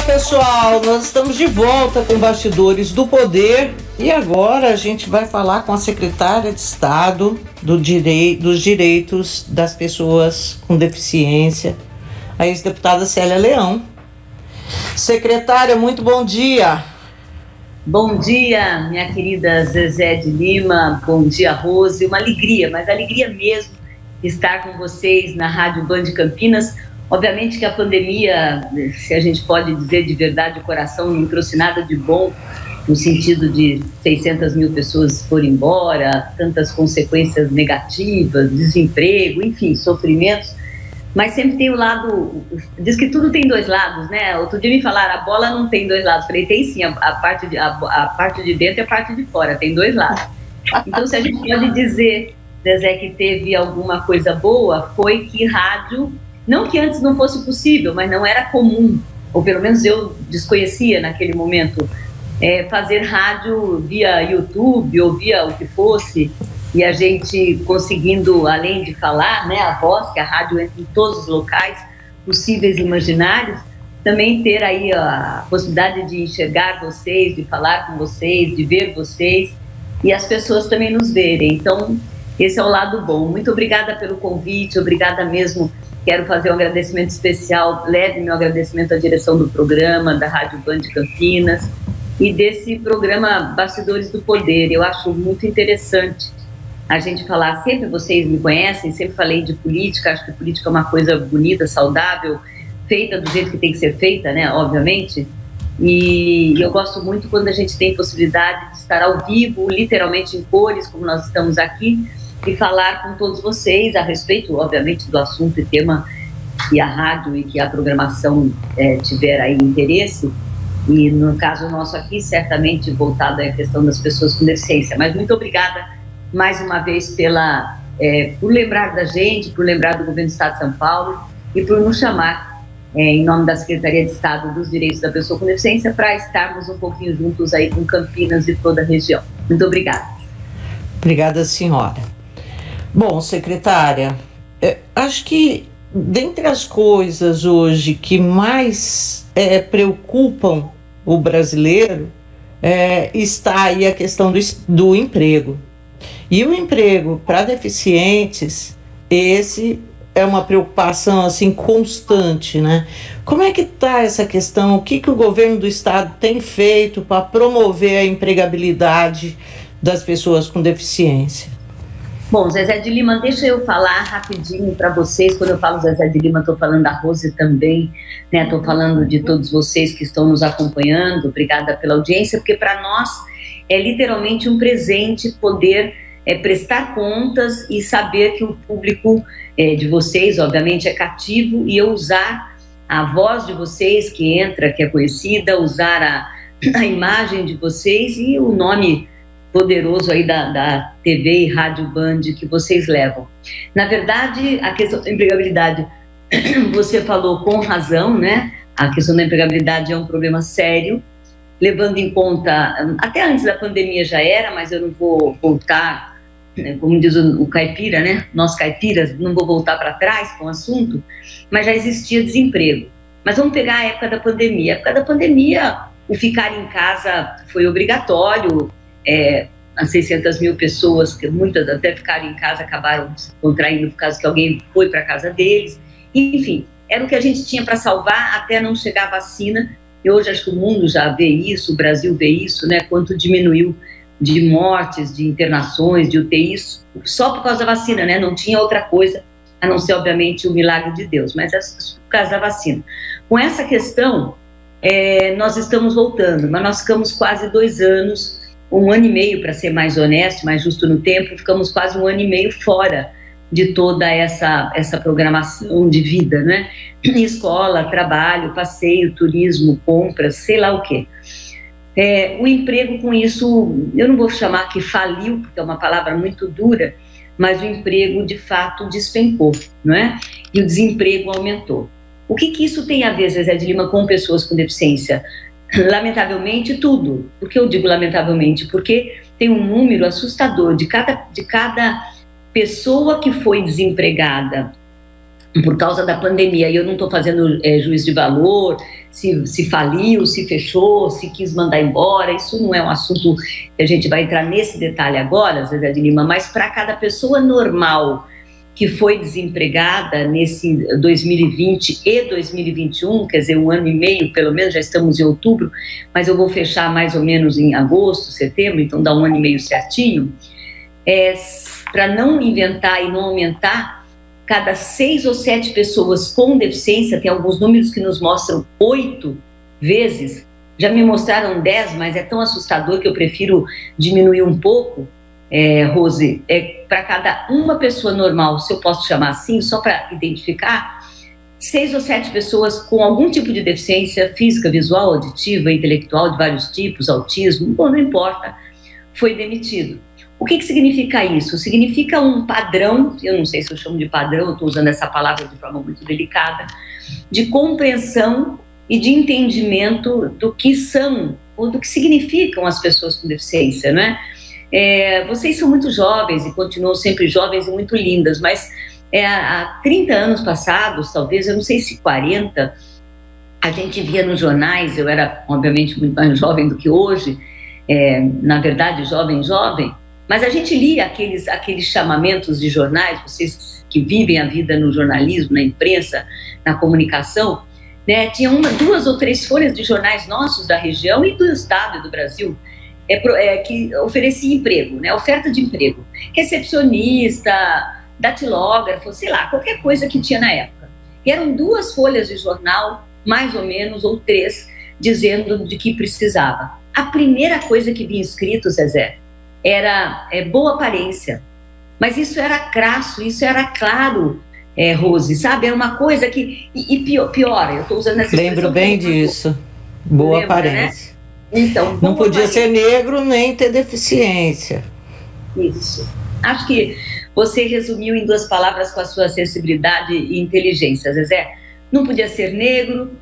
pessoal, nós estamos de volta com Bastidores do Poder e agora a gente vai falar com a secretária de Estado dos Direitos das Pessoas com Deficiência, a ex-deputada Célia Leão. Secretária, muito bom dia. Bom dia, minha querida Zezé de Lima, bom dia, Rose, uma alegria, mas alegria mesmo estar com vocês na Rádio Band Campinas. Obviamente que a pandemia, se a gente pode dizer de verdade, o coração não trouxe nada de bom, no sentido de 600 mil pessoas foram embora, tantas consequências negativas, desemprego, enfim, sofrimentos, mas sempre tem o lado, diz que tudo tem dois lados, né? Outro dia me falaram, a bola não tem dois lados, falei, tem sim, a parte de dentro e a parte de fora, tem dois lados. Então, se a gente pode dizer, Zezé, que teve alguma coisa boa, foi que rádio, não que antes não fosse possível, mas não era comum, ou pelo menos eu desconhecia naquele momento, fazer rádio via YouTube ou via o que fosse, e a gente conseguindo, além de falar, né, a voz, que a rádio entra em todos os locais possíveis e imaginários, também ter aí a possibilidade de enxergar vocês, de falar com vocês, de ver vocês, e as pessoas também nos verem. Então, esse é o lado bom. Muito obrigada pelo convite, obrigada mesmo. Quero fazer um agradecimento especial, leve meu agradecimento à direção do programa, da Rádio Band Campinas e desse programa Bastidores do Poder. Eu acho muito interessante a gente falar, sempre vocês me conhecem, sempre falei de política, acho que política é uma coisa bonita, saudável, feita do jeito que tem que ser feita, né, obviamente, e eu gosto muito quando a gente tem possibilidade de estar ao vivo, literalmente em cores, como nós estamos aqui, e falar com todos vocês a respeito, obviamente, do assunto e tema que a rádio e que a programação tiver aí interesse, e no caso nosso aqui, certamente voltado à questão das pessoas com deficiência. Mas muito obrigada mais uma vez por lembrar da gente, por lembrar do Governo do Estado de São Paulo e por nos chamar, em nome da Secretaria de Estado dos Direitos da Pessoa com Deficiência, para estarmos um pouquinho juntos aí com Campinas e toda a região. Muito obrigada. Obrigada, senhora. Bom, secretária, acho que dentre as coisas hoje que mais preocupam o brasileiro está aí a questão do emprego. E o emprego para deficientes, esse é uma preocupação assim constante, né? Como é que está essa questão? O que o governo do estado tem feito para promover a empregabilidade das pessoas com deficiência? Bom, Zezé de Lima, deixa eu falar rapidinho para vocês. Quando eu falo Zezé de Lima, estou falando da Rose também, né? Estou falando de todos vocês que estão nos acompanhando. Obrigada pela audiência, porque para nós é literalmente um presente poder prestar contas e saber que o público de vocês, obviamente, é cativo, e eu usar a voz de vocês que entra, que é conhecida, usar a imagem de vocês e o nome poderoso aí da TV e Rádio Band que vocês levam. Na verdade, a questão da empregabilidade, você falou com razão, né? A questão da empregabilidade é um problema sério, levando em conta, até antes da pandemia já era, mas eu não vou voltar, como diz o caipira, né? Nós caipiras, não vou voltar para trás com o assunto, mas já existia desemprego. Mas vamos pegar a época da pandemia. A época da pandemia, o ficar em casa foi obrigatório, as 600 mil pessoas, que muitas até ficaram em casa, acabaram se contraindo por causa que alguém foi para a casa deles. Enfim, era o que a gente tinha para salvar até não chegar a vacina. E hoje acho que o mundo já vê isso, o Brasil vê isso, né? Quanto diminuiu de mortes, de internações, de UTIs, só por causa da vacina, né? Não tinha outra coisa, a não ser, obviamente, o milagre de Deus, mas por causa da vacina. Com essa questão, nós estamos voltando, mas nós ficamos quase 2 anos, 1 ano e meio, para ser mais honesto, mais justo no tempo, ficamos quase 1 ano e meio fora de toda essa programação de vida, né? Escola, trabalho, passeio, turismo, compras, sei lá o quê. O emprego com isso, eu não vou chamar que faliu, porque é uma palavra muito dura, mas o emprego de fato despencou, não é? E o desemprego aumentou. O que isso tem a ver, Zezé de Lima, com pessoas com deficiência? Lamentavelmente, tudo. Por que eu digo lamentavelmente? Porque tem um número assustador de cada pessoa que foi desempregada por causa da pandemia. E eu não estou fazendo juízo de valor, se faliu, se fechou, se quis mandar embora. Isso não é um assunto que a gente vai entrar nesse detalhe agora, Zezé de Lima, mas para cada pessoa normal que foi desempregada nesse 2020 e 2021, quer dizer, 1 ano e meio, pelo menos, já estamos em outubro, mas eu vou fechar mais ou menos em agosto, setembro, então dá 1 ano e meio certinho, para não inventar e não aumentar, cada 6 ou 7 pessoas com deficiência, tem alguns números que nos mostram 8 vezes, já me mostraram 10, mas é tão assustador que eu prefiro diminuir um pouco, Rose, para cada uma pessoa normal, se eu posso chamar assim, só para identificar, 6 ou 7 pessoas com algum tipo de deficiência física, visual, auditiva, intelectual, de vários tipos, autismo, bom, não importa, foi demitido. O que significa isso? Significa um padrão, eu não sei se eu chamo de padrão, eu estou usando essa palavra de forma muito delicada, de compreensão e de entendimento do que são, ou do que significam as pessoas com deficiência, não é? Vocês são muito jovens e continuam sempre jovens e muito lindas, mas há 30 anos passados, talvez, eu não sei se 40, a gente via nos jornais, eu era obviamente muito mais jovem do que hoje, na verdade jovem, mas a gente lia aqueles chamamentos de jornais, vocês que vivem a vida no jornalismo, na imprensa, na comunicação, né, tinha 1, 2 ou 3 folhas de jornais nossos da região e do estado e do Brasil, que oferecia emprego, né, oferta de emprego, recepcionista, datilógrafo, sei lá, qualquer coisa que tinha na época. E eram 2 folhas de jornal, mais ou menos, ou 3, dizendo de que precisava. A primeira coisa que vinha escrito, Zezé, era boa aparência, mas isso era crasso, isso era claro, Rose, sabe? Era uma coisa que, e pior, eu estou usando essa expressão. Lembro bem disso, boa aparência. Né? Então, não podia ser negro nem ter deficiência. Isso. Acho que você resumiu em 2 palavras com a sua sensibilidade e inteligência, Zezé. Não podia ser negro,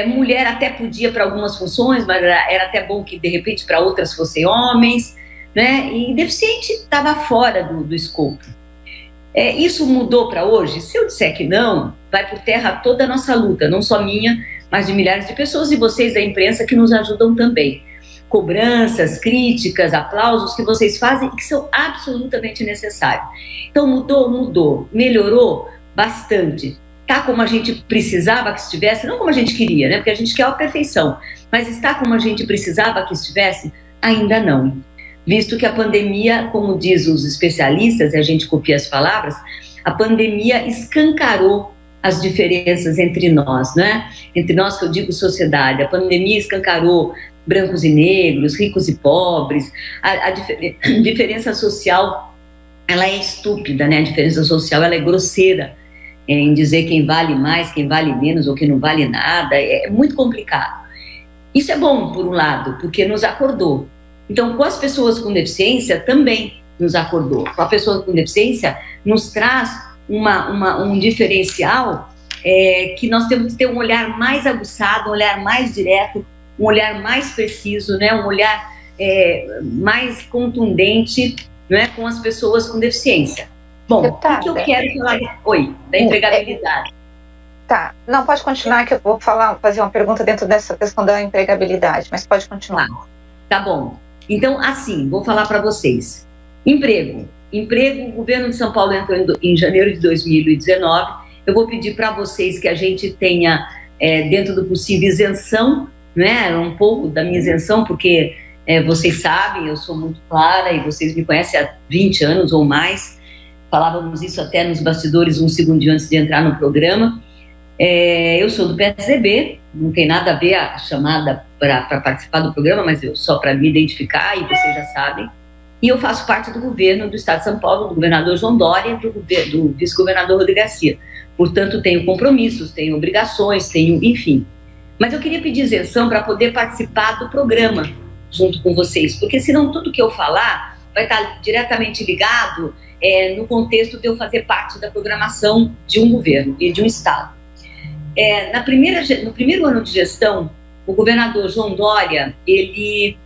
mulher até podia para algumas funções, mas era até bom que de repente para outras fossem homens, né? E deficiente estava fora do escopo. Isso mudou para hoje? Se eu disser que não, vai por terra toda a nossa luta, não só minha, mas de milhares de pessoas e vocês da imprensa que nos ajudam também. Cobranças, críticas, aplausos que vocês fazem e que são absolutamente necessários. Então mudou, melhorou bastante. Está como a gente precisava que estivesse, não como a gente queria, né? Porque a gente quer a perfeição, mas está como a gente precisava que estivesse? Ainda não. Visto que a pandemia, como diz os especialistas, e a gente copia as palavras, a pandemia escancarou as diferenças entre nós, né? Entre nós, que eu digo sociedade. A pandemia escancarou brancos e negros, ricos e pobres. A diferença social, ela é estúpida, né? A diferença social, ela é grosseira em dizer quem vale mais, quem vale menos ou quem não vale nada. É muito complicado. Isso é bom, por um lado, porque nos acordou. Então, com as pessoas com deficiência, também nos acordou. Com a pessoa com deficiência, nos traz um diferencial que nós temos que ter um olhar mais aguçado, um olhar mais direto, um olhar mais preciso, né? Um olhar mais contundente, né? Com as pessoas com deficiência. Bom, o que eu quero falar? Oi, da empregabilidade. Tá, não, pode continuar que eu vou fazer uma pergunta dentro dessa questão da empregabilidade, mas pode continuar. Tá bom. Então, assim, vou falar para vocês. Emprego, o governo de São Paulo entrou em janeiro de 2019. Eu vou pedir para vocês que a gente tenha, dentro do possível, isenção, né? Um pouco da minha isenção, porque vocês sabem, eu sou muito clara e vocês me conhecem há 20 anos ou mais. Falávamos isso até nos bastidores um segundinho antes de entrar no programa. Eu sou do PSDB, não tem nada a ver a chamada para participar do programa, mas só para me identificar, e vocês já sabem. E eu faço parte do governo do Estado de São Paulo, do governador João Dória e do vice-governador Rodrigo Garcia. Portanto, tenho compromissos, tenho obrigações, enfim. Mas eu queria pedir isenção para poder participar do programa junto com vocês, porque senão tudo que eu falar vai estar diretamente ligado no contexto de eu fazer parte da programação de um governo e de um Estado. No primeiro ano de gestão, o governador João Dória, ele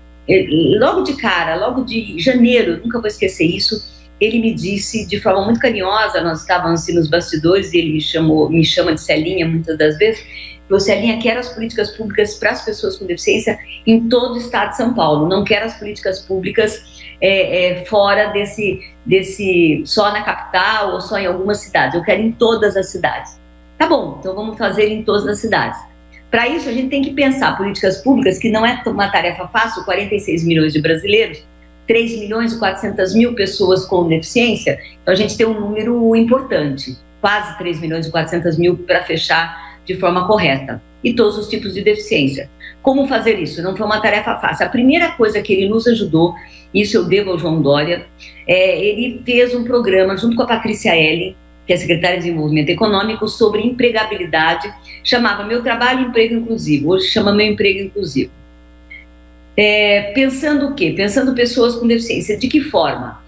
logo de cara, logo de janeiro, nunca vou esquecer isso, ele me disse de forma muito carinhosa, nós estávamos assim nos bastidores e ele me chama de Celinha muitas das vezes, Celinha, quero as políticas públicas para as pessoas com deficiência em todo o estado de São Paulo, não quero as políticas públicas fora só na capital ou só em algumas cidades, eu quero em todas as cidades. Tá bom, então vamos fazer em todas as cidades. Para isso a gente tem que pensar políticas públicas, que não é uma tarefa fácil, 46 milhões de brasileiros, 3 milhões e 400 mil pessoas com deficiência, então a gente tem um número importante, quase 3 milhões e 400 mil para fechar de forma correta, e todos os tipos de deficiência. Como fazer isso? Não foi uma tarefa fácil. A primeira coisa que ele nos ajudou, isso eu devo ao João Dória, ele fez um programa junto com a Patrícia L., que é secretária de Desenvolvimento Econômico, sobre empregabilidade, chamava Meu Trabalho Emprego Inclusivo, hoje chama Meu Emprego Inclusivo. Pensando o quê? Pensando pessoas com deficiência. De que forma?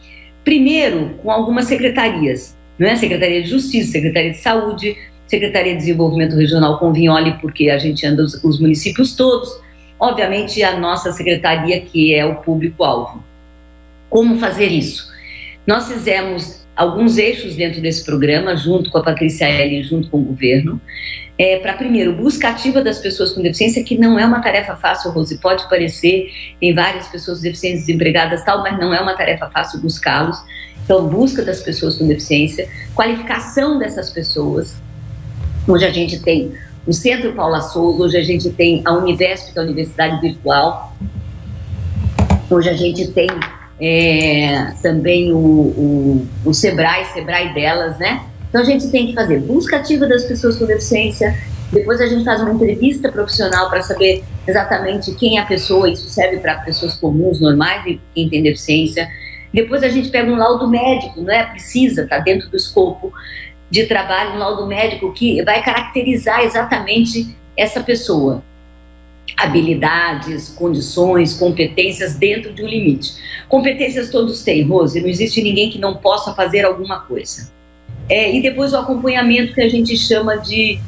Primeiro, com algumas secretarias, não é? Secretaria de Justiça, Secretaria de Saúde, Secretaria de Desenvolvimento Regional com Vignoli, porque a gente anda os municípios todos, obviamente a nossa secretaria, que é o público-alvo. Como fazer isso? Nós fizemos alguns eixos dentro desse programa, junto com a Patrícia L., junto com o governo, para, primeiro, busca ativa das pessoas com deficiência, que não é uma tarefa fácil, Rose, pode parecer, tem várias pessoas deficientes desempregadas, tal, mas não é uma tarefa fácil buscá-los. Então, busca das pessoas com deficiência, qualificação dessas pessoas. Hoje a gente tem o Centro Paula Souza, hoje a gente tem a Univesp, que é a Universidade Virtual, hoje a gente tem também o Sebrae delas, né? Então a gente tem que fazer busca ativa das pessoas com deficiência, depois a gente faz uma entrevista profissional para saber exatamente quem é a pessoa, isso serve para pessoas comuns, normais e quem tem deficiência. Depois a gente pega um laudo médico, não é? Precisa, está dentro do escopo de trabalho, um laudo médico que vai caracterizar exatamente essa pessoa. Habilidades, condições, competências dentro de um limite. Competências todos têm, Rose, não existe ninguém que não possa fazer alguma coisa. E depois o acompanhamento, que a gente chama de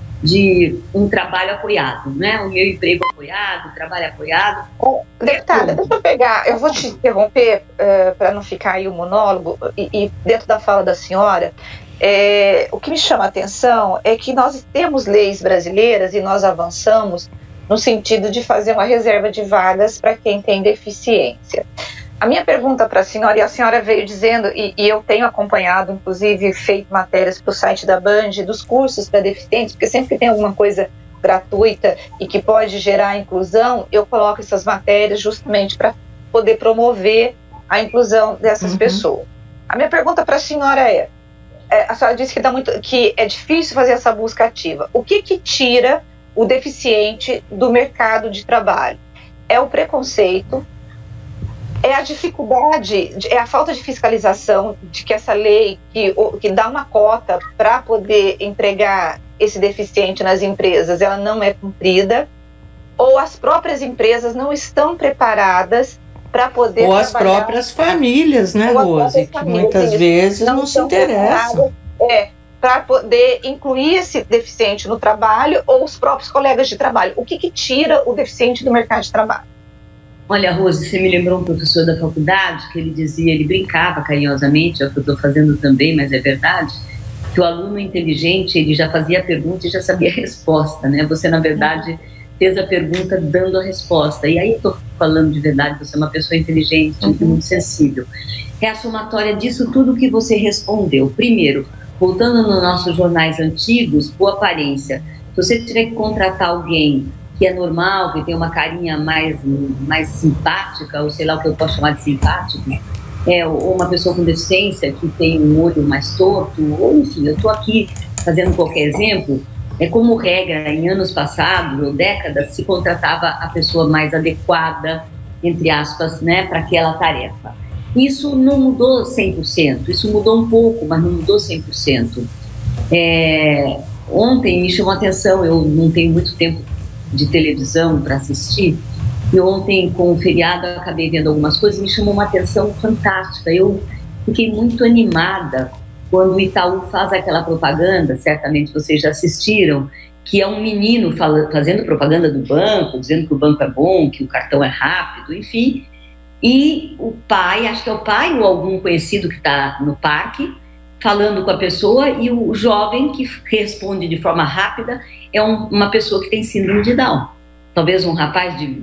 um trabalho apoiado, né? O meu emprego apoiado, o trabalho apoiado. Deputada, deixa eu pegar, eu vou te interromper para não ficar aí o monólogo, e dentro da fala da senhora, o que me chama a atenção é que nós temos leis brasileiras e nós avançamos no sentido de fazer uma reserva de vagas para quem tem deficiência. A minha pergunta para a senhora, e a senhora veio dizendo, e eu tenho acompanhado, inclusive feito matérias para o site da Band, dos cursos para deficientes, porque sempre que tem alguma coisa gratuita e que pode gerar inclusão, eu coloco essas matérias justamente para poder promover a inclusão dessas pessoas. A minha pergunta para a senhora a senhora disse que é difícil fazer essa busca ativa. O que tira o deficiente do mercado de trabalho? É o preconceito, é a dificuldade, é a falta de fiscalização de que essa lei que dá uma cota para poder empregar esse deficiente nas empresas, ela não é cumprida, ou as próprias empresas não estão preparadas para poder ou as próprias famílias, né, Rose, que muitas vezes não se interessam. Para poder incluir esse deficiente no trabalho, ou os próprios colegas de trabalho. O que tira o deficiente do mercado de trabalho? Olha, Rose, você me lembrou um professor da faculdade que ele dizia, ele brincava carinhosamente, é o que eu estou fazendo também, mas é verdade, que o aluno inteligente, ele já fazia a pergunta e já sabia a resposta, né? Você, na verdade, fez a pergunta dando a resposta. E aí eu estou falando de verdade, você é uma pessoa inteligente e muito sensível. É a somatória disso tudo que você respondeu. Primeiro, voltando nos nossos jornais antigos, boa aparência. Se você tiver que contratar alguém que é normal, que tem uma carinha mais simpática, ou sei lá o que eu posso chamar de simpático, ou uma pessoa com deficiência que tem um olho mais torto, ou enfim, eu estou aqui fazendo qualquer exemplo, como regra, em anos passados ou décadas, se contratava a pessoa mais adequada, entre aspas, né, para aquela tarefa. Isso não mudou 100%, isso mudou um pouco, mas não mudou 100%. Ontem me chamou a atenção, eu não tenho muito tempo de televisão para assistir, e ontem, com o feriado, eu acabei vendo algumas coisas e me chamou uma atenção fantástica. Eu fiquei muito animada quando o Itaú faz aquela propaganda, certamente vocês já assistiram, que é um menino fazendo propaganda do banco, dizendo que o banco é bom, que o cartão é rápido, enfim, e o pai, acho que é o pai ou algum conhecido que está no parque, falando com a pessoa, e o jovem que responde de forma rápida é uma pessoa que tem síndrome de Down. Talvez um rapaz de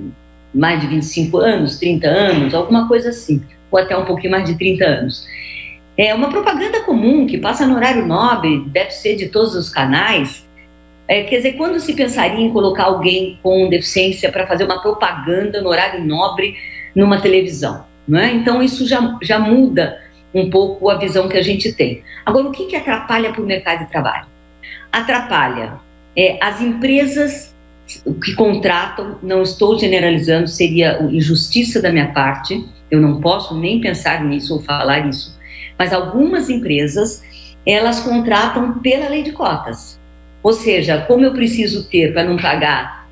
mais de 25 anos, 30 anos, alguma coisa assim, ou até um pouquinho mais de 30 anos. É uma propaganda comum que passa no horário nobre, deve ser de todos os canais. Quer dizer, quando se pensaria em colocar alguém com deficiência para fazer uma propaganda no horário nobre numa televisão, não é? Então isso já muda um pouco a visão que a gente tem. Agora, o que atrapalha para o mercado de trabalho? Atrapalha as empresas que contratam, não estou generalizando, seria injustiça da minha parte, eu não posso nem pensar nisso ou falar isso, mas algumas empresas, elas contratam pela lei de cotas. Ou seja, como eu preciso ter para não pagar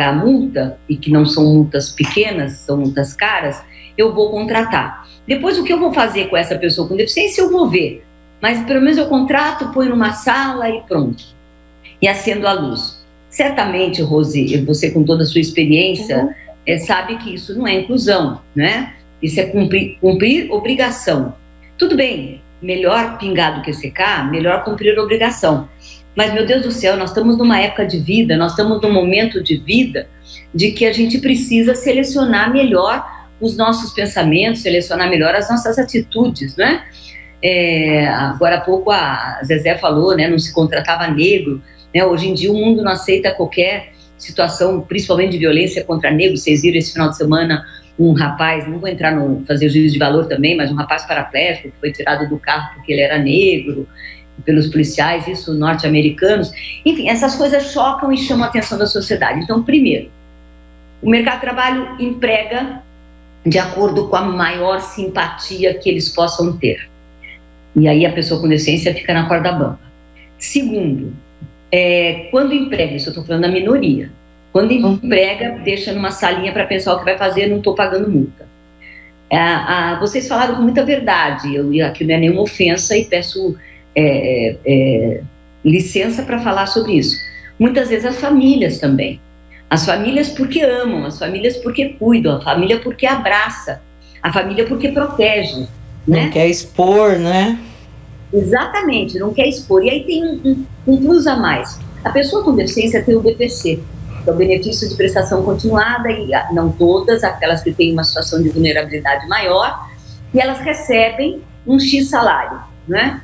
a multa, e que não são multas pequenas, são multas caras, eu vou contratar. Depois, o que eu vou fazer com essa pessoa com deficiência, eu vou ver. Mas pelo menos eu contrato, ponho numa sala e pronto. E acendo a luz. Certamente, Rose, você com toda a sua experiência, sabe que isso não é inclusão, né? Isso é cumprir obrigação. Tudo bem, melhor pingar do que secar, melhor cumprir obrigação. Mas, meu Deus do céu, nós estamos numa época de vida, nós estamos num momento de vida de que a gente precisa selecionar melhor os nossos pensamentos, selecionar melhor as nossas atitudes, né? Agora há pouco a Zezé falou, né, não se contratava negro, né? Hoje em dia o mundo não aceita qualquer situação, principalmente de violência contra negros. Vocês viram esse final de semana um rapaz, não vou entrar fazer juízo de valor também, mas um rapaz paraplégico que foi tirado do carro porque ele era negro, pelos policiais, isso, norte-americanos. Enfim, essas coisas chocam e chamam a atenção da sociedade. Então, primeiro, o mercado de trabalho emprega de acordo com a maior simpatia que eles possam ter. E aí a pessoa com deficiência fica na corda bamba. Segundo, quando emprega, isso eu estou falando da minoria, quando emprega, deixa numa salinha para pensar o que vai fazer, não estou pagando multa. Vocês falaram com muita verdade, aqui não é nenhuma ofensa e peço licença para falar sobre isso. Muitas vezes as famílias também. As famílias porque amam, as famílias porque cuidam, a família porque abraça, a família porque protege. Né? Não quer expor, né? Exatamente, não quer expor. E aí tem um plus a mais. A pessoa com deficiência tem o BPC, que é o benefício de prestação continuada, e não todas, aquelas que têm uma situação de vulnerabilidade maior, e elas recebem um X salário, né?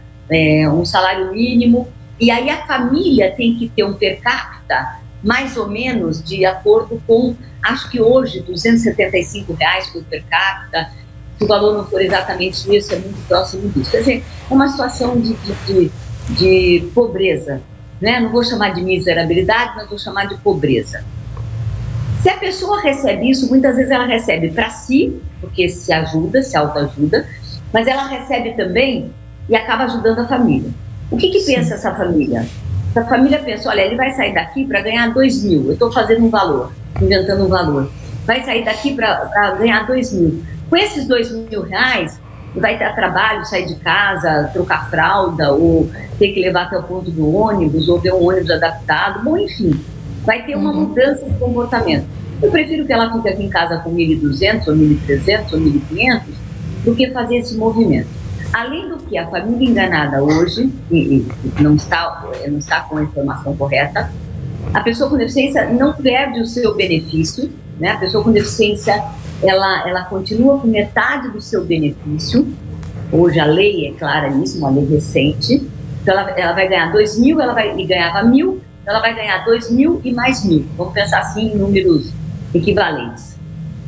Um salário mínimo, e aí a família tem que ter um per capita mais ou menos de acordo com, acho que hoje, R$275 por per capita. Se o valor não for exatamente isso, é muito próximo disso. Quer dizer, é uma situação de pobreza, né? Não vou chamar de miserabilidade, mas vou chamar de pobreza. Se a pessoa recebe isso, muitas vezes ela recebe para si, porque se ajuda, se autoajuda, mas ela recebe também e acaba ajudando a família. O que pensa essa família? Essa família pensa, olha, ele vai sair daqui para ganhar 2 mil, eu estou fazendo um valor, inventando um valor. Vai sair daqui para ganhar 2 mil. Com esses R$2.000, vai ter trabalho, sair de casa, trocar fralda, ou ter que levar até o ponto do ônibus, ou ver um ônibus adaptado, bom, enfim, vai ter uma mudança de comportamento. Eu prefiro que ela fique aqui em casa com 1.200, ou 1.300, ou 1.500, do que fazer esse movimento. Além do que, a família enganada hoje, e não está com a informação correta, a pessoa com deficiência não perde o seu benefício, né? A pessoa com deficiência, ela continua com metade do seu benefício. Hoje a lei é clara nisso, uma lei recente. Então ela vai ganhar 2 mil, ela ganhava 1.000, ela vai ganhar 2 mil e mais 1.000. Vamos pensar assim em números equivalentes.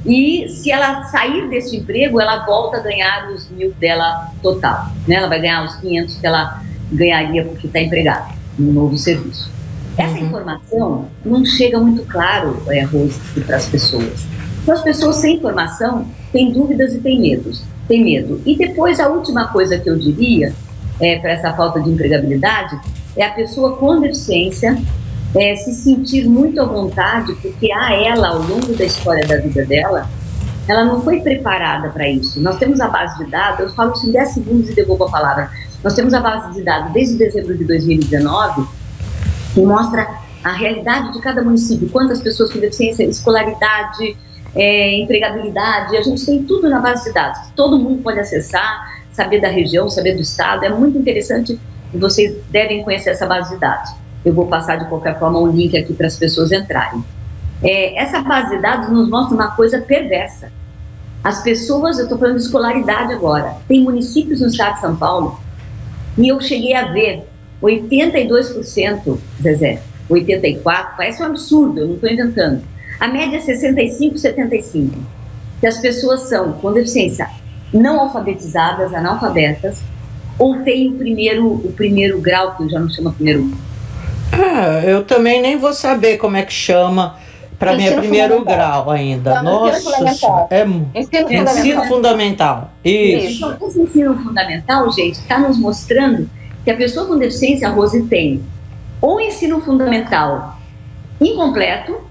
E se ela sair desse emprego, ela volta a ganhar os 1.000 dela total, né? Ela vai ganhar os 500 que ela ganharia porque está empregada no novo serviço. Essa informação não chega muito claro, Rose, para as pessoas. Então, as pessoas sem informação têm dúvidas e têm medo. E depois, a última coisa que eu diria, para essa falta de empregabilidade, é a pessoa com deficiência se sentir muito à vontade, porque ela, ao longo da história da vida dela, ela não foi preparada para isso. Nós temos a base de dados, eu falo isso em 10 segundos e devolvo a palavra. Nós temos a base de dados desde dezembro de 2019, que mostra a realidade de cada município, quantas pessoas com deficiência, escolaridade, empregabilidade, a gente tem tudo na base de dados, todo mundo pode acessar, saber da região, saber do estado, é muito interessante e vocês devem conhecer essa base de dados. Eu vou passar de qualquer forma um link aqui para as pessoas entrarem. Essa base de dados nos mostra uma coisa perversa. As pessoas, eu estou falando de escolaridade agora, tem municípios no estado de São Paulo, e eu cheguei a ver 82%, Zezé, 84%, parece um absurdo, eu não estou inventando. A média é 65%, 75%. Que as pessoas são com deficiência não alfabetizadas, analfabetas, ou têm o primeiro grau, que eu já não chamo primeiro. Eu também nem vou saber como é que chama. Para mim é primeiro grau ainda. Não, nossa, ensino fundamental. Isso. Então, esse ensino fundamental, gente, está nos mostrando que a pessoa com deficiência, a Rose, tem ou ensino fundamental incompleto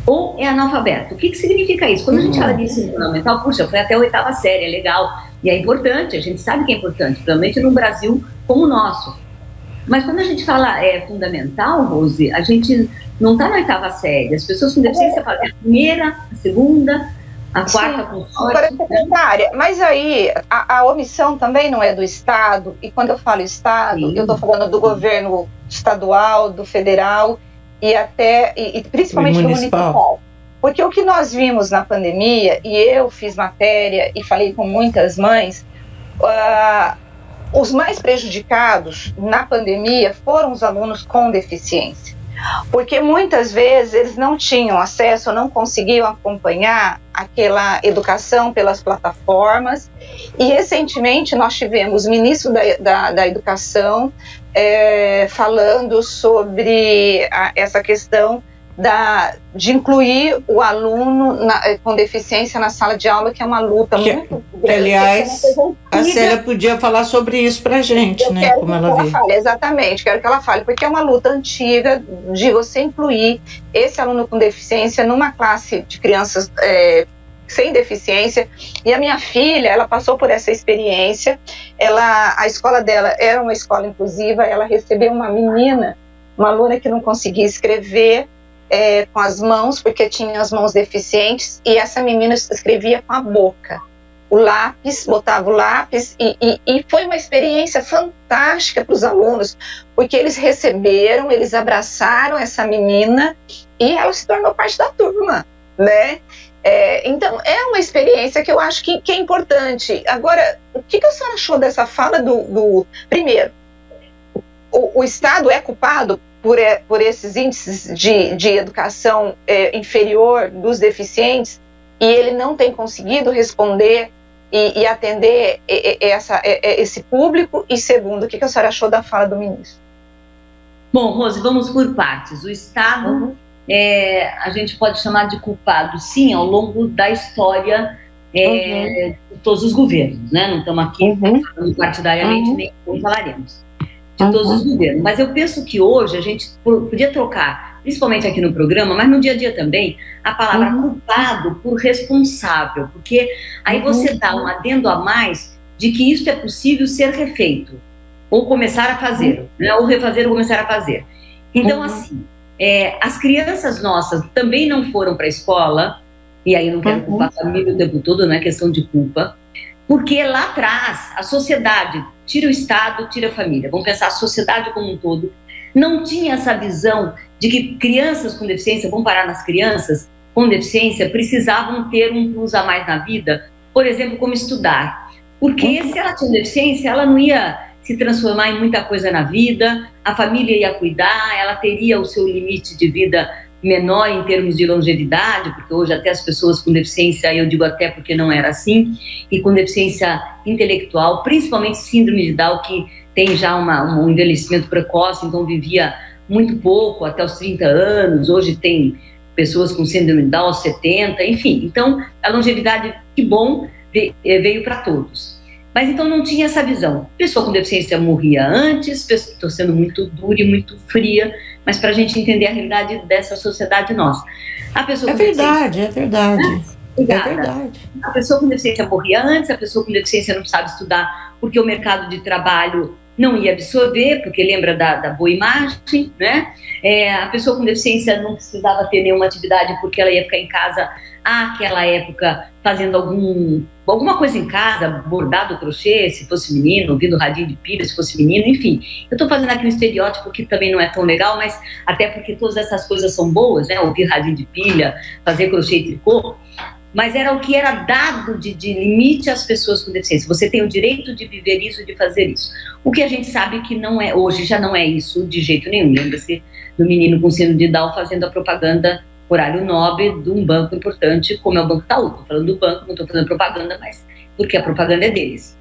ou é analfabeto. O que significa isso? Quando a gente fala de ensino fundamental, puxa, foi até a 8ª série, é legal. E é importante, a gente sabe que é importante, principalmente num Brasil como o nosso. Mas quando a gente fala fundamental, Rose, a gente não está na 8ª série. As pessoas com deficiência fazem a primeira, a segunda, a quarta com sorte. Mas aí a omissão também não é do Estado. E quando eu falo Estado, eu estou falando do governo estadual, do federal e principalmente do municipal. Porque o que nós vimos na pandemia, e eu fiz matéria e falei com muitas mães, os mais prejudicados na pandemia foram os alunos com deficiência, porque muitas vezes eles não tinham acesso, não conseguiam acompanhar aquela educação pelas plataformas, e recentemente nós tivemos o ministro da Educação falando sobre essa questão de incluir o aluno com deficiência na sala de aula, que é uma luta muito grande. Aliás, a Célia podia falar sobre isso para a gente, né? Como ela vê. Exatamente, quero que ela fale, porque é uma luta antiga de você incluir esse aluno com deficiência numa classe de crianças sem deficiência. E a minha filha, ela passou por essa experiência. A escola dela era uma escola inclusiva, ela recebeu uma menina, uma aluna que não conseguia escrever com as mãos, porque tinha as mãos deficientes, e essa menina escrevia com a boca. O lápis, botava o lápis, e foi uma experiência fantástica para os alunos, porque eles receberam, eles abraçaram essa menina, e ela se tornou parte da turma, né? Então, é uma experiência que eu acho que é importante. Agora, o que a senhora achou dessa fala primeiro, o Estado é culpado por esses índices de educação inferior dos deficientes, e ele não tem conseguido responder e atender esse público? E segundo, o que a senhora achou da fala do ministro? Bom, Rose, vamos por partes. O Estado, a gente pode chamar de culpado, sim, ao longo da história de todos os governos, né? Não estamos aqui falando partidariamente, nem como falaremos. De todos os governos. Mas eu penso que hoje a gente podia trocar, principalmente aqui no programa, mas no dia a dia também, a palavra culpado por responsável, porque aí você dá um adendo a mais de que isso é possível ser refeito, ou começar a fazer, né? Ou refazer ou começar a fazer. Então, assim, as crianças nossas também não foram para a escola, e aí não quero culpar a família o tempo todo, não é questão de culpa, porque lá atrás a sociedade, tira o Estado, tira a família, vamos pensar a sociedade como um todo, não tinha essa visão de que crianças com deficiência, vamos parar nas crianças com deficiência, precisavam ter um plus a mais na vida, por exemplo, como estudar. Porque se ela tinha deficiência, ela não ia se transformar em muita coisa na vida, a família ia cuidar, ela teria o seu limite de vida menor em termos de longevidade, porque hoje até as pessoas com deficiência, eu digo até porque não era assim, e com deficiência intelectual, principalmente síndrome de Down, que tem já um envelhecimento precoce, então vivia muito pouco, até os 30 anos, hoje tem pessoas com síndrome de Down aos 70, enfim. Então, a longevidade, que bom, veio para todos. Mas então não tinha essa visão. Pessoa com deficiência morria antes, estou sendo muito dura e muito fria, mas para a gente entender a realidade dessa sociedade nossa. A pessoa com verdade. É verdade. A pessoa com deficiência morria antes, a pessoa com deficiência não sabe estudar porque o mercado de trabalho não ia absorver, porque lembra da boa imagem, né? A pessoa com deficiência não precisava ter nenhuma atividade porque ela ia ficar em casa àquela época fazendo alguma coisa em casa, bordado, crochê, se fosse menino, ouvindo radinho de pilha, se fosse menino, enfim. Eu estou fazendo aqui um estereótipo que também não é tão legal, mas até porque todas essas coisas são boas, né? Ouvir radinho de pilha, fazer crochê e tricô, mas era o que era dado de limite às pessoas com deficiência. Você tem o direito de viver isso, de fazer isso. O que a gente sabe que não é, hoje já não é isso de jeito nenhum. Lembra-se do menino com síndrome de Down fazendo a propaganda horário nobre de um banco importante, como é o Banco Itaú. Estou falando do banco, não estou fazendo propaganda, mas porque a propaganda é deles.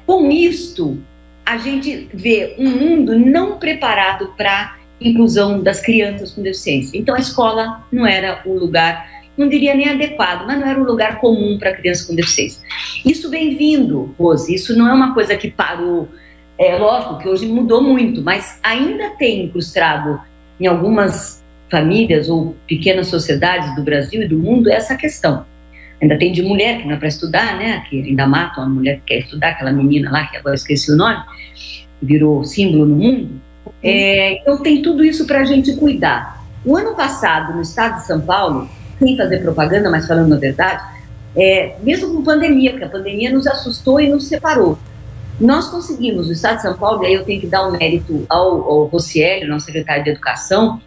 Com isto, a gente vê um mundo não preparado para a inclusão das crianças com deficiência. Então, a escola não era um lugar, não diria nem adequado, mas não era um lugar comum para crianças com deficiência. Isso vem vindo, Rose, isso não é uma coisa que parou. É lógico que hoje mudou muito, mas ainda tem incrustado em algumas famílias ou pequenas sociedades do Brasil e do mundo essa questão. Ainda tem de mulher que não é para estudar, né? Que ainda matam a mulher que quer estudar, aquela menina lá, que agora eu esqueci o nome, virou símbolo no mundo. Então tem tudo isso para a gente cuidar. O ano passado, no estado de São Paulo, sem fazer propaganda, mas falando a verdade, mesmo com pandemia, porque a pandemia nos assustou e nos separou, nós conseguimos, no estado de São Paulo, e aí eu tenho que dar um mérito ao Rocieli, nosso secretário de Educação,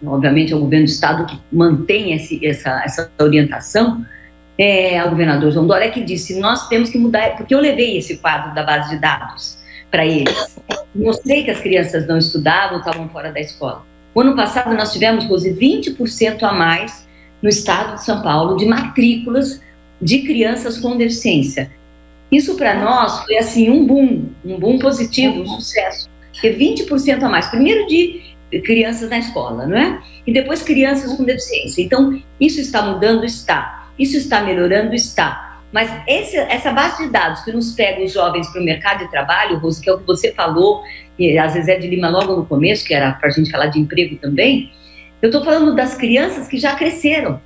obviamente ao governo do estado que mantém essa orientação, ao governador João Dória, que disse, nós temos que mudar, porque eu levei esse quadro da base de dados para eles, mostrei que as crianças não estudavam, estavam fora da escola. O ano passado nós tivemos, Rose, 20% a mais no estado de São Paulo de matrículas de crianças com deficiência. Isso para nós foi assim um boom positivo, um sucesso, porque 20% a mais, primeiro de crianças na escola, não é? E depois crianças com deficiência. Então, isso está mudando? Está. Isso está melhorando? Está. Mas essa base de dados que nos pega os jovens para o mercado de trabalho, Rose, que é o que você falou, e a Zezé de Lima logo no começo, que era para a gente falar de emprego também, eu estou falando das crianças que já cresceram.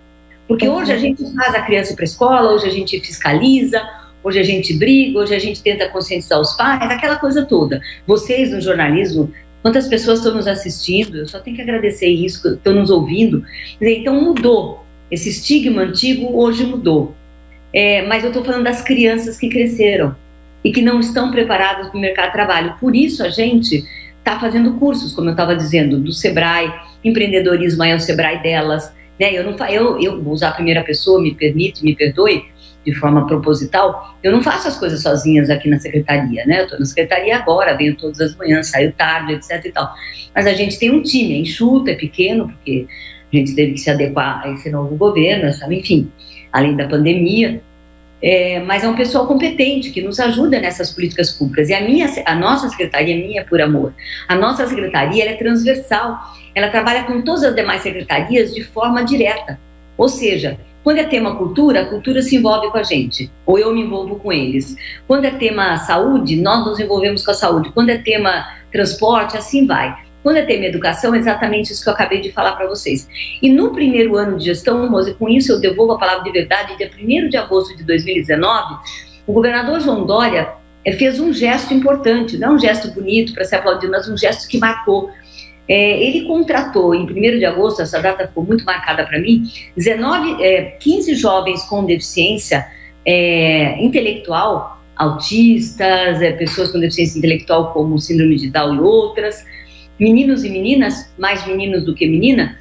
Porque hoje a gente faz a criança para a escola, hoje a gente fiscaliza, hoje a gente briga, hoje a gente tenta conscientizar os pais, aquela coisa toda. Vocês no jornalismo, quantas pessoas estão nos assistindo, eu só tenho que agradecer isso, estão nos ouvindo. Então mudou, esse estigma antigo hoje mudou. Mas eu estou falando das crianças que cresceram e que não estão preparadas para o mercado de trabalho. Por isso a gente está fazendo cursos, como eu estava dizendo, do Sebrae, empreendedorismo é o Sebrae delas. Né? Eu vou usar a primeira pessoa, me perdoe, de forma proposital, eu não faço as coisas sozinhas aqui na secretaria, né? Eu estou na secretaria agora, venho todas as manhãs, saio tarde, etc e tal. Mas a gente tem um time, é enxuto, é pequeno, porque a gente teve que se adequar a esse novo governo, sabe? Enfim, além da pandemia. Mas é um pessoal competente que nos ajuda nessas políticas públicas. E a nossa secretaria, minha por amor, a nossa secretaria ela é transversal, ela trabalha com todas as demais secretarias de forma direta. Ou seja, quando é tema cultura, a cultura se envolve com a gente, ou eu me envolvo com eles. Quando é tema saúde, nós nos envolvemos com a saúde. Quando é tema transporte, assim vai. Quando é tema educação, é exatamente isso que eu acabei de falar para vocês. E no primeiro ano de gestão, Rose, com isso eu devolvo a palavra de verdade, dia 1º de agosto de 2019, o governador João Dória fez um gesto importante, não um gesto bonito para ser aplaudido, mas um gesto que marcou. Ele contratou, em 1º de agosto, essa data ficou muito marcada para mim, 15 jovens com deficiência intelectual, autistas, pessoas com deficiência intelectual como síndrome de Down e outras, meninos e meninas, mais meninos do que menina,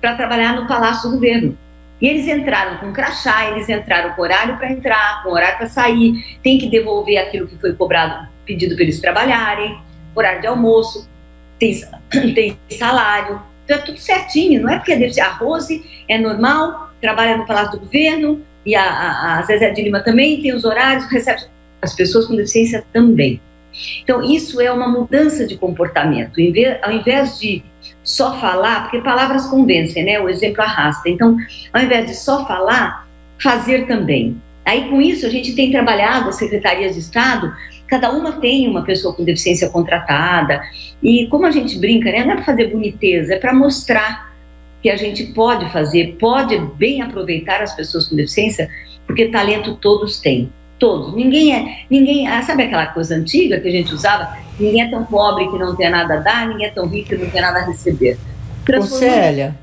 para trabalhar no Palácio do Governo. E eles entraram com crachá, eles entraram com horário para entrar, com horário para sair, tem que devolver aquilo que foi cobrado, pedido para eles trabalharem, horário de almoço, tem salário, então é tudo certinho, não é porque a Rose é normal, trabalha no Palácio do Governo, e a Zezé de Lima também tem os horários, recebe as pessoas com deficiência também. Então isso é uma mudança de comportamento, ao invés de só falar, porque palavras convencem, né? O exemplo arrasta, então ao invés de só falar, fazer também. Aí com isso a gente tem trabalhado, as secretarias de Estado, cada uma tem uma pessoa com deficiência contratada, e como a gente brinca, né, não é para fazer boniteza, é para mostrar que a gente pode fazer, pode bem aproveitar as pessoas com deficiência, porque talento todos têm todos. Ninguém, sabe aquela coisa antiga que a gente usava? Ninguém é tão pobre que não tem nada a dar, ninguém é tão rico que não tem nada a receber. Célia,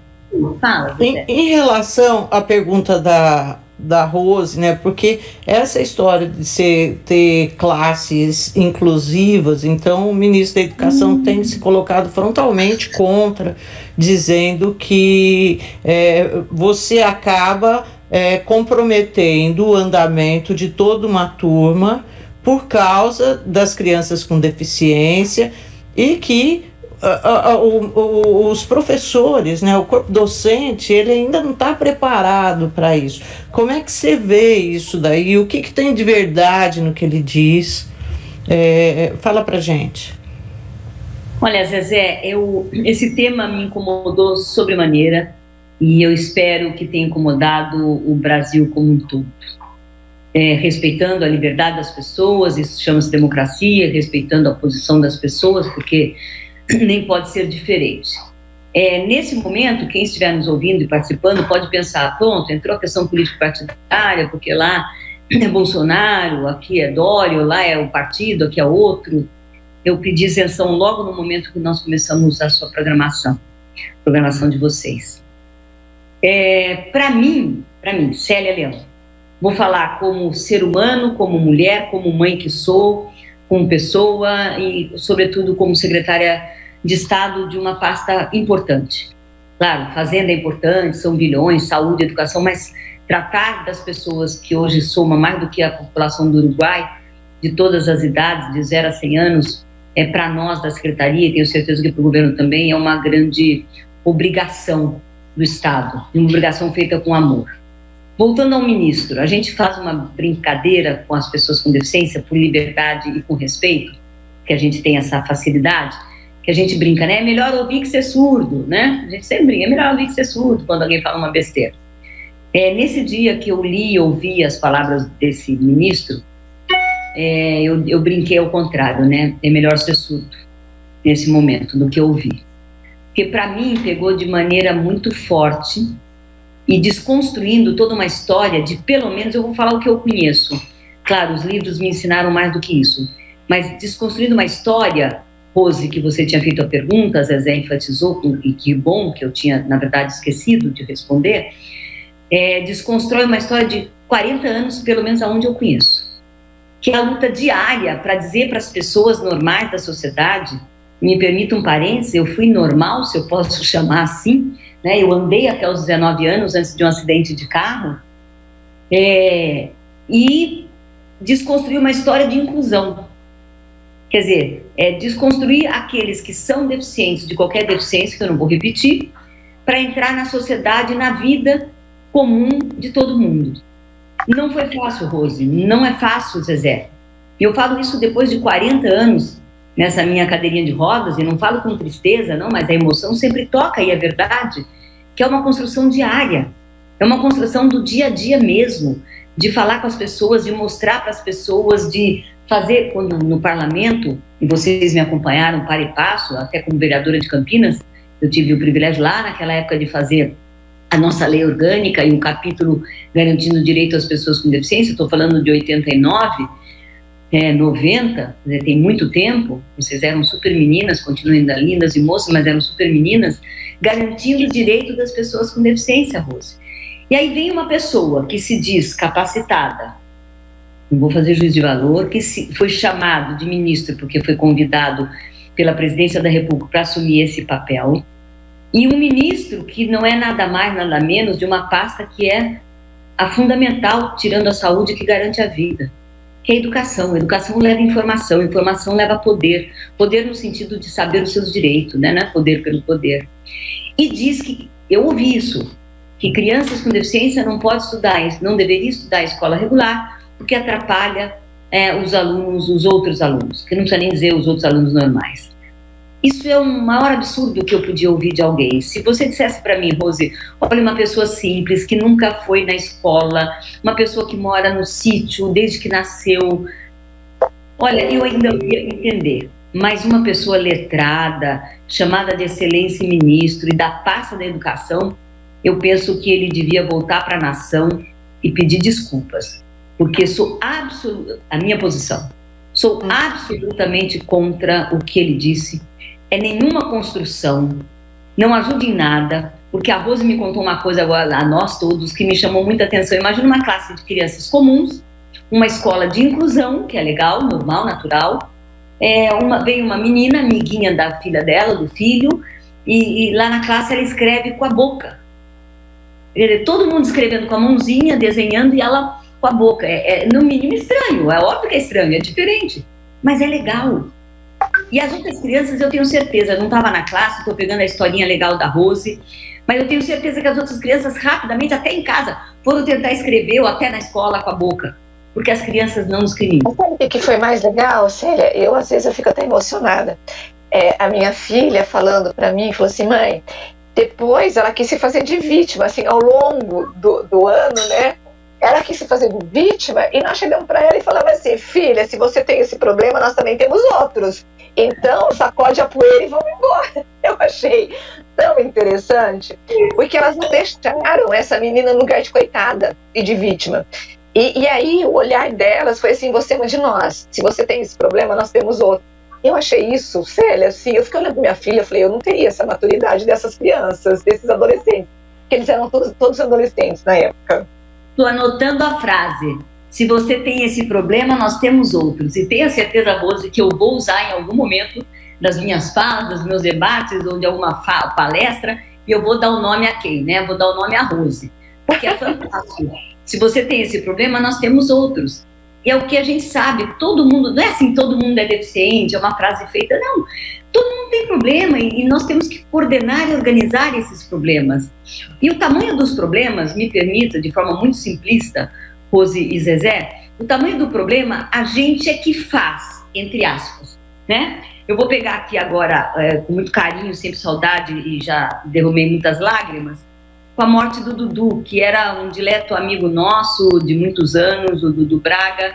fala, em relação à pergunta da Rose, né? Porque essa história de ter classes inclusivas, então o ministro da Educação tem se colocado frontalmente contra, dizendo que você acaba comprometendo o andamento de toda uma turma por causa das crianças com deficiência e que os professores, né, o corpo docente, ele ainda não está preparado para isso. Como é que você vê isso daí? O que tem de verdade no que ele diz? Fala para gente. Olha, Zezé, esse tema me incomodou sobremaneira e eu espero que tenha incomodado o Brasil como um todo. Respeitando a liberdade das pessoas, isso chama-se democracia, respeitando a posição das pessoas, porque nem pode ser diferente. Nesse momento, quem estiver nos ouvindo e participando pode pensar, pronto, entrou a questão político-partidária, porque lá é Bolsonaro, aqui é Dória, lá é o partido, aqui é outro. Eu pedi isenção logo no momento que nós começamos a sua programação de vocês. Para mim, Célia Leão, vou falar como ser humano, como mulher, como mãe que sou, como pessoa e, sobretudo, como secretária de Estado de uma pasta importante. Claro, fazenda é importante, são bilhões, saúde, educação, mas tratar das pessoas que hoje somam mais do que a população do Uruguai, de todas as idades, de 0 a 100 anos, para nós da Secretaria, e tenho certeza que para o governo também, é uma grande obrigação do Estado, uma obrigação feita com amor. Voltando ao ministro, a gente faz uma brincadeira com as pessoas com deficiência por liberdade e com respeito, que a gente tem essa facilidade, que a gente brinca, né? É melhor ouvir que ser surdo, né? A gente sempre brinca, é melhor ouvir que ser surdo quando alguém fala uma besteira. Nesse dia que eu li e ouvi as palavras desse ministro, eu brinquei ao contrário, né? É melhor ser surdo nesse momento do que ouvir. Porque para mim pegou de maneira muito forte e desconstruindo toda uma história de, pelo menos, eu vou falar o que eu conheço. Claro, os livros me ensinaram mais do que isso, mas desconstruindo uma história, Rose, que você tinha feito a pergunta, Zezé enfatizou, e que bom que eu tinha, na verdade, esquecido de responder, desconstrói uma história de 40 anos, pelo menos aonde eu conheço, que é a luta diária para dizer para as pessoas normais da sociedade, me permita um parênteses, eu fui normal, se eu posso chamar assim, né? Eu andei até os 19 anos antes de um acidente de carro, e desconstruir uma história de inclusão. Quer dizer, desconstruir aqueles que são deficientes de qualquer deficiência, que eu não vou repetir, para entrar na sociedade, na vida comum de todo mundo. Não foi fácil, Rose, não é fácil, Zezé. E eu falo isso depois de 40 anos nessa minha cadeirinha de rodas, e não falo com tristeza, não, mas a emoção sempre toca, e é verdade, que é uma construção diária, é uma construção do dia a dia mesmo, de falar com as pessoas, de mostrar para as pessoas, de fazer, quando no parlamento, e vocês me acompanharam para e passo, até como vereadora de Campinas, eu tive o privilégio lá naquela época de fazer a nossa lei orgânica e um capítulo garantindo o direito às pessoas com deficiência, estou falando de 89, 90, tem muito tempo, vocês eram super meninas, continuam ainda lindas e moças, mas eram super meninas, garantindo o direito das pessoas com deficiência, Rose. E aí vem uma pessoa que se diz capacitada, não vou fazer juízo de valor, que foi chamado de ministro porque foi convidado pela presidência da República para assumir esse papel, e um ministro que não é nada mais, nada menos de uma pasta que é a fundamental, tirando a saúde, que garante a vida, que é a educação. A educação leva informação, informação leva poder, poder no sentido de saber os seus direitos, né? Não é poder pelo poder. E diz que, eu ouvi isso, que crianças com deficiência não podem estudar, não deveriam estudar a escola regular, porque atrapalha os alunos, os outros alunos, que não precisa nem dizer os outros alunos normais. Isso é o maior absurdo que eu podia ouvir de alguém. Se você dissesse para mim, Rose, olha, uma pessoa simples, que nunca foi na escola, uma pessoa que mora no sítio desde que nasceu, olha, eu ainda ia entender. Mas uma pessoa letrada, chamada de excelência ministro e da pasta da educação, eu penso que ele devia voltar para a nação e pedir desculpas. porque a minha posição, sou absolutamente contra o que ele disse. É nenhuma construção, não ajuda em nada, porque a Rose me contou uma coisa agora, a nós todos, que me chamou muita atenção. Imagina uma classe de crianças comuns, uma escola de inclusão, que é legal, normal, natural. Veio uma menina, amiguinha da filha dela, do filho, e lá na classe ela escreve com a boca. Todo mundo escrevendo com a mãozinha, desenhando, e ela com a boca. No mínimo estranho, é óbvio que é estranho, é diferente, mas é legal. E as outras crianças, eu tenho certeza, eu não estava na classe, estou pegando a historinha legal da Rose, mas eu tenho certeza que as outras crianças, rapidamente, até em casa, foram tentar escrever, ou até na escola com a boca, porque as crianças não discriminam. Sabe o que foi mais legal, Célia? Às vezes, eu fico até emocionada. A minha filha falando para mim, falou assim, mãe, depois ela quis se fazer de vítima, assim, ao longo do ano, né? Ela quis se fazer de vítima, e nós chegamos para ela e falamos assim, filha, se você tem esse problema, nós também temos outros. Então, sacode a poeira e vamos embora. Eu achei tão interessante, porque elas não deixaram essa menina no lugar de coitada e de vítima. E aí, o olhar delas foi assim, você é uma de nós. Se você tem esse problema, nós temos outro. Eu achei isso, Célia, assim, eu fiquei olhando pra minha filha, eu falei, eu não teria essa maturidade dessas crianças, desses adolescentes, porque eles eram todos adolescentes na época. Estou anotando a frase. Se você tem esse problema, nós temos outros. E tenha certeza, Rose, que eu vou usar em algum momento das minhas falas, dos meus debates, ou de alguma palestra, e eu vou dar o nome a quem, né? Vou dar o nome a Rose. Porque é fantástico. Se você tem esse problema, nós temos outros. E é o que a gente sabe, todo mundo, não é assim, todo mundo é deficiente, é uma frase feita, não. Todo mundo tem problema e nós temos que coordenar e organizar esses problemas. E o tamanho dos problemas, me permita, de forma muito simplista, Rose e Zezé, o tamanho do problema a gente é que faz, entre aspas, né? Eu vou pegar aqui agora, com muito carinho, sempre saudade, e já derramei muitas lágrimas, com a morte do Dudu, que era um dileto amigo nosso de muitos anos, o Dudu Braga,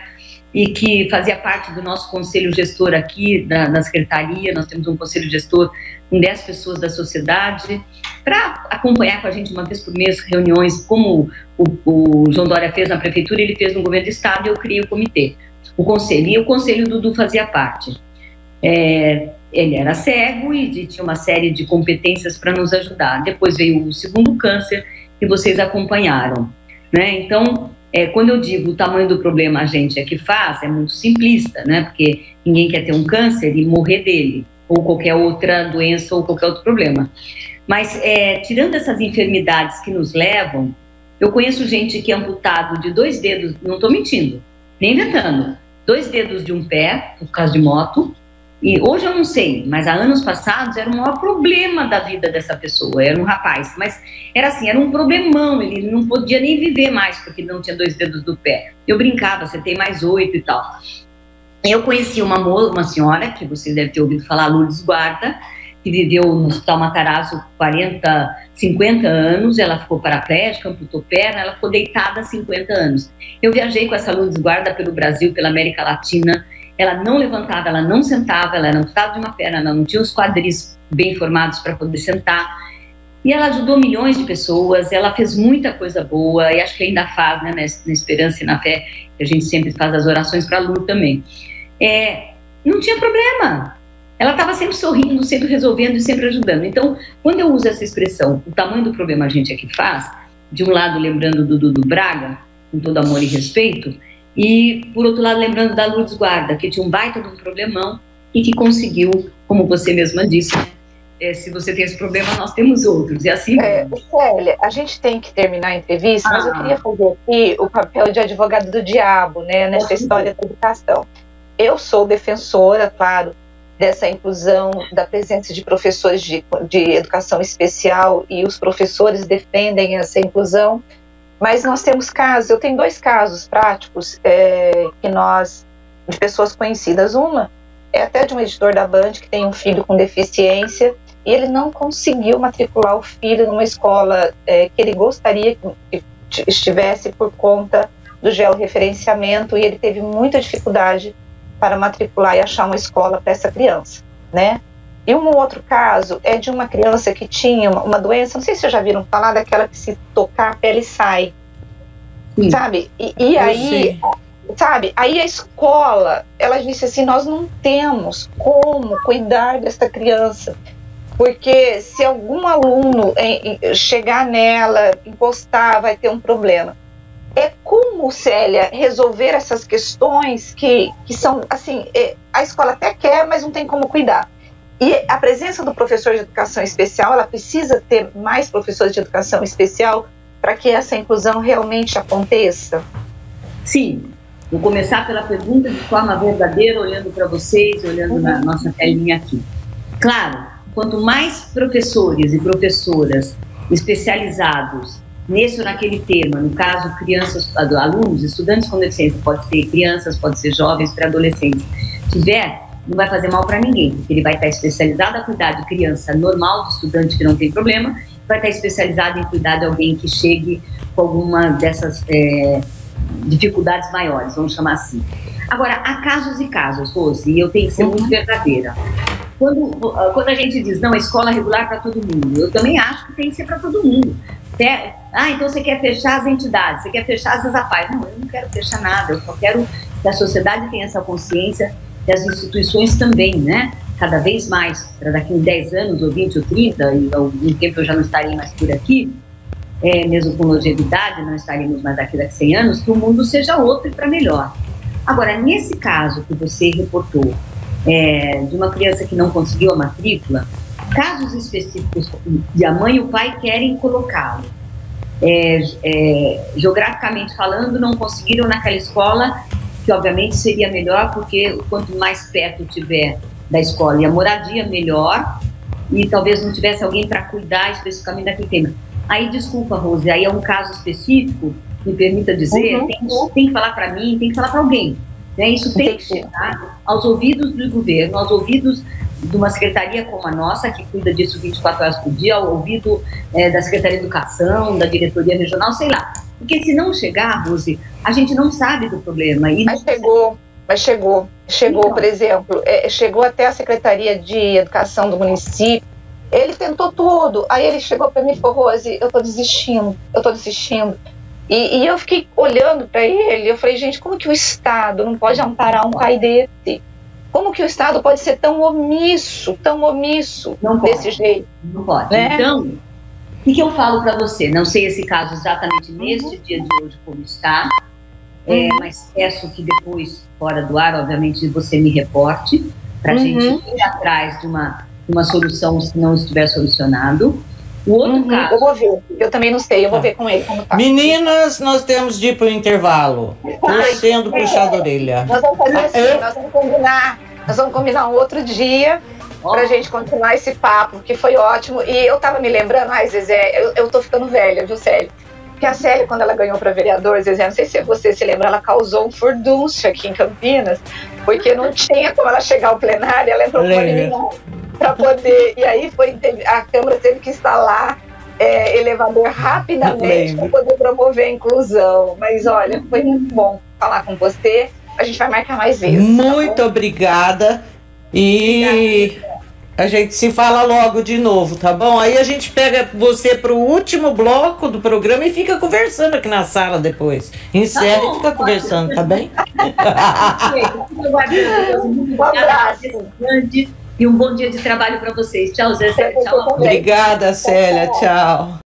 e que fazia parte do nosso conselho gestor aqui na Secretaria. Nós temos um conselho gestor com 10 pessoas da sociedade, para acompanhar com a gente uma vez por mês reuniões, como o João Dória fez na Prefeitura, ele fez no Governo do Estado, e eu criei o comitê, o conselho, e o conselho Dudu fazia parte. Ele era cego e tinha uma série de competências para nos ajudar. Depois veio o segundo câncer, que vocês acompanharam, né? Então, quando eu digo o tamanho do problema a gente é que faz, é muito simplista, né? Porque ninguém quer ter um câncer e morrer dele, ou qualquer outra doença, ou qualquer outro problema. Mas, tirando essas enfermidades que nos levam, eu conheço gente que é amputado de 2 dedos, não estou mentindo, nem inventando, 2 dedos de um pé, por causa de moto. E hoje eu não sei, mas há anos passados era o maior problema da vida dessa pessoa. Era um rapaz, mas era assim, era um problemão. Ele não podia nem viver mais porque não tinha 2 dedos do pé. Eu brincava, você tem mais 8 e tal. Eu conheci uma senhora, que vocês devem ter ouvido falar, Lourdes Guarda, que viveu no Hospital Matarazzo 50 anos. Ela ficou paraplégica, amputou perna, ela ficou deitada há 50 anos. Eu viajei com essa Lourdes Guarda pelo Brasil, pela América Latina. Ela não levantava, ela não sentava, ela era amputada de uma perna, ela não tinha os quadris bem formados para poder sentar. E ela ajudou milhões de pessoas, ela fez muita coisa boa, e acho que ainda faz, né, na esperança e na fé, que a gente sempre faz as orações para a Lu também. Não tinha problema. Ela estava sempre sorrindo, sempre resolvendo e sempre ajudando. Então, quando eu uso essa expressão, o tamanho do problema a gente é que faz, de um lado lembrando do Dudu Braga, com todo amor e respeito, e, por outro lado, lembrando da Lourdes Guarda, que tinha um baita de um problemão e que conseguiu, como você mesma disse, se você tem esse problema, nós temos outros. E assim... Célia, a gente tem que terminar a entrevista, mas eu queria fazer aqui o papel de advogado do diabo, né, nessa história da educação. Eu sou defensora, claro, dessa inclusão, da presença de professores de educação especial, e os professores defendem essa inclusão. Mas nós temos casos, eu tenho 2 casos práticos de pessoas conhecidas. Uma é até de um editor da Band que tem um filho com deficiência, e ele não conseguiu matricular o filho numa escola que ele gostaria que estivesse por conta do georreferenciamento, e ele teve muita dificuldade para matricular e achar uma escola para essa criança, né? E um outro caso é de uma criança que tinha uma doença, não sei se vocês já viram falar, daquela que se tocar a pele sai. Sim. Sabe? E aí, sabe? Aí a escola, ela disse assim, nós não temos como cuidar desta criança, porque se algum aluno chegar nela, encostar, vai ter um problema. É como, Célia, resolver essas questões que são, assim, a escola até quer, mas não tem como cuidar. E a presença do professor de educação especial, ela precisa ter mais professores de educação especial para que essa inclusão realmente aconteça? Sim. Vou começar pela pergunta de forma verdadeira, olhando para vocês, olhando na nossa telinha aqui. Claro, quanto mais professores e professoras especializados nesse ou naquele tema, no caso crianças, alunos, estudantes com deficiência, pode ser crianças, pode ser jovens, pré-adolescentes, tiver, não vai fazer mal para ninguém, porque ele vai estar especializado a cuidar de criança normal, de estudante que não tem problema, vai estar especializado em cuidar de alguém que chegue com alguma dessas dificuldades maiores, vamos chamar assim. Agora, há casos e casos, Rose, e eu tenho que ser muito verdadeira. Quando a gente diz, não, a escola regular para todo mundo, eu também acho que tem que ser para todo mundo. Então você quer fechar as entidades, você quer fechar as APAES. Não, eu não quero fechar nada, eu só quero que a sociedade tenha essa consciência, e as instituições também, né? Cada vez mais, para daqui a 10 anos, ou 20 ou 30, e algum tempo eu já não estarei mais por aqui, mesmo com longevidade, não estaremos mais daqui a 100 anos, que o mundo seja outro e para melhor. Agora, nesse caso que você reportou, de uma criança que não conseguiu a matrícula, casos específicos de a mãe e o pai querem colocá-lo. Geograficamente falando, não conseguiram naquela escola, que obviamente seria melhor, porque quanto mais perto tiver da escola e a moradia, melhor, e talvez não tivesse alguém para cuidar especificamente daquele tema. Aí, desculpa, Rose, aí é um caso específico, me permita dizer, tem que falar para mim, tem que falar para alguém. Né? Isso tem que chegar aos ouvidos do governo, aos ouvidos de uma secretaria como a nossa, que cuida disso 24 horas por dia, ao ouvido da Secretaria de Educação, da diretoria regional, sei lá. Porque se não chegar, Rose, a gente não sabe do problema. Mas chegou, então, por exemplo, chegou até a Secretaria de Educação do município, ele tentou tudo, aí ele chegou para mim e falou, Rose, eu tô desistindo. E eu fiquei olhando para ele, eu falei, gente, como que o Estado não pode amparar um pai desse? Como que o Estado pode ser tão omisso não desse pode, jeito? Não pode. Né? Então, o que eu falo para você? Não sei esse caso exatamente neste dia de hoje como está, mas peço que depois, fora do ar, obviamente, você me reporte, para a gente ir atrás de uma solução se não estiver solucionado. O outro caso... Eu vou ver, eu também não sei, eu vou ver com ele como tá. Meninas, nós temos de ir para o intervalo. Sendo puxado a orelha. Nós vamos fazer assim, nós vamos combinar um outro dia para a gente continuar esse papo, que foi ótimo. E eu tava me lembrando, Zezé, eu tô ficando velha, viu, Célia? Porque a Célia, quando ela ganhou para vereador, Zezé, não sei se você se lembra, ela causou um furdúncio aqui em Campinas, porque não tinha como ela chegar ao plenário, ela entrou com uma menina para poder, e aí a Câmara teve que instalar elevador rapidamente para poder promover a inclusão. Mas olha, foi muito bom falar com você, a gente vai marcar mais vezes. Muito obrigada, e a gente se fala logo de novo, tá bom? Aí a gente pega você pro último bloco do programa e fica conversando aqui na sala depois. Encerra e fica conversando, tá bem? Um abraço. E um bom dia de trabalho para vocês. Tchau, Zé. Tchau. Obrigada, Célia. Tchau.